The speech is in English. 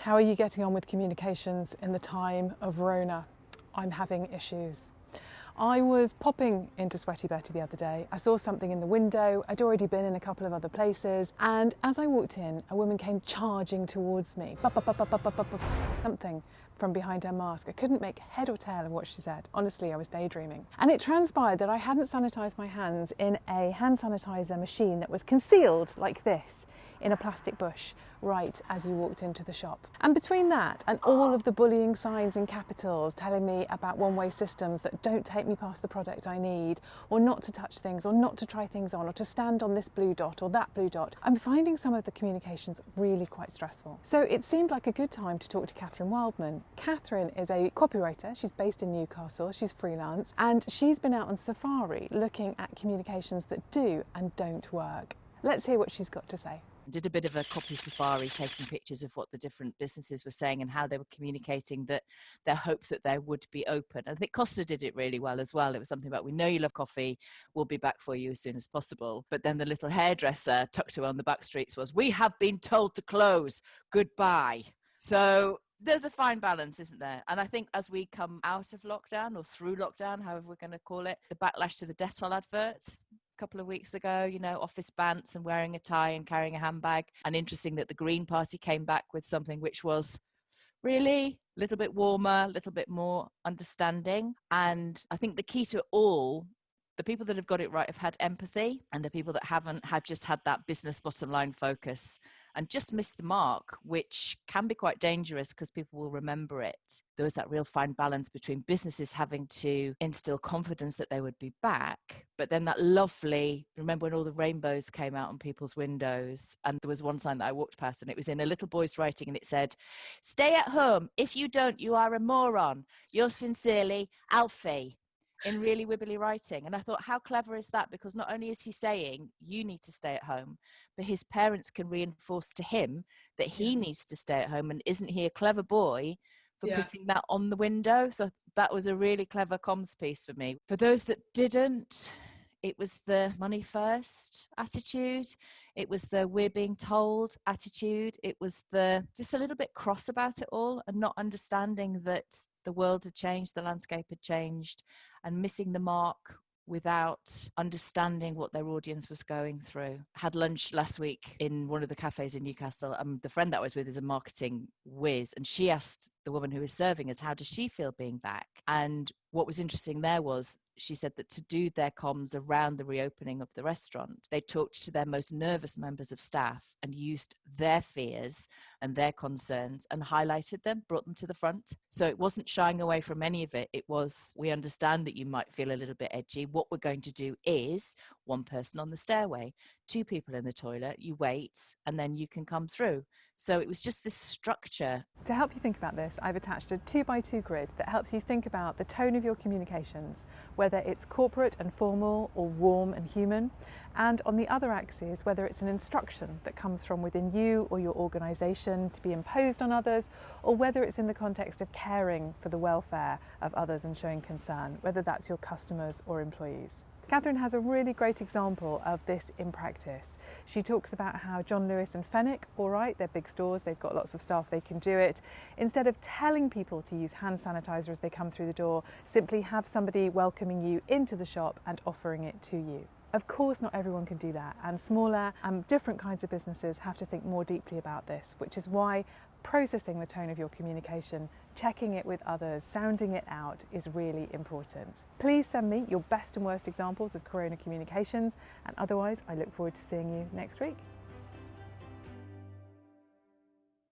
How are you getting on with communications in the time of Rona? I'm having issues. I was popping into Sweaty Betty the other day. I saw something in the window. I'd already been in a couple of other places, and as I walked in, a woman came charging towards me. Something from behind her mask. I couldn't make head or tail of what she said. Honestly, I was daydreaming. And it transpired that I hadn't sanitised my hands in a hand sanitizer machine that was concealed like this in a plastic bush right as you walked into the shop. And between that and all of the bullying signs in capitals telling me about one-way systems that don't take me past the product I need, or not to touch things, or not to try things on, or to stand on this blue dot or that blue dot, I'm finding some of the communications really quite stressful. So it seemed like a good time to talk to Catherine Wildman. Catherine is a copywriter. She's based in Newcastle. She's freelance, and she's been out on safari looking at communications that do and don't work. Let's hear what she's got to say. Did a bit of a copy safari, taking pictures of what the different businesses were saying and how they were communicating that their hope that they would be open. I think Costa did it really well as well. It was something about, we know you love coffee, we'll be back for you as soon as possible. But then the little hairdresser tucked away on the back streets was, we have been told to close, goodbye. So there's a fine balance, isn't there? And I think as we come out of lockdown, or through lockdown, however we're going to call it, the backlash to the Dettol adverts couple of weeks ago, you know, office bants and wearing a tie and carrying a handbag. And interesting that the Green Party came back with something which was really a little bit warmer, a little bit more understanding. And I think the key to it all, the people that have got it right have had empathy, and the people that haven't have just had that business bottom line focus and just missed the mark, which can be quite dangerous because people will remember it. There was that real fine balance between businesses having to instill confidence that they would be back, but then that lovely, remember when all the rainbows came out on people's windows, and there was one sign that I walked past and it was in a little boy's writing and it said, "Stay at home. If you don't, you are a moron. Yours sincerely, Alfie." In really wibbly writing. And I thought, how clever is that? Because not only is he saying you need to stay at home, but his parents can reinforce to him that he needs to stay at home. And isn't he a clever boy for putting that on the window? So that was a really clever comms piece for me. For those that didn't, it was the money first attitude. It was the we're being told attitude. It was the just a little bit cross about it all, and not understanding that the world had changed, the landscape had changed, and missing the mark without understanding what their audience was going through. I had lunch last week in one of the cafes in Newcastle. The friend that I was with is a marketing whiz, and she asked the woman who was serving us, how does she feel being back? And what was interesting there was, she said that to do their comms around the reopening of the restaurant, they talked to their most nervous members of staff and used their fears and their concerns and highlighted them, brought them to the front. So it wasn't shying away from any of it. It was, we understand that you might feel a little bit edgy. What we're going to do is one person on the stairway, two people in the toilet, you wait, and then you can come through. So it was just this structure. To help you think about this, I've attached a 2x2 grid that helps you think about the tone of your communications, whether it's corporate and formal or warm and human, and on the other axis, whether it's an instruction that comes from within you or your organisation to be imposed on others, or whether it's in the context of caring for the welfare of others and showing concern, whether that's your customers or employees. Catherine has a really great example of this in practice. She talks about how John Lewis and Fenwick, all right, they're big stores, they've got lots of staff, they can do it. Instead of telling people to use hand sanitizer as they come through the door, simply have somebody welcoming you into the shop and offering it to you. Of course, not everyone can do that, and smaller and different kinds of businesses have to think more deeply about this, which is why processing the tone of your communication, checking it with others, sounding it out is really important. Please send me your best and worst examples of Corona communications, and otherwise I look forward to seeing you next week.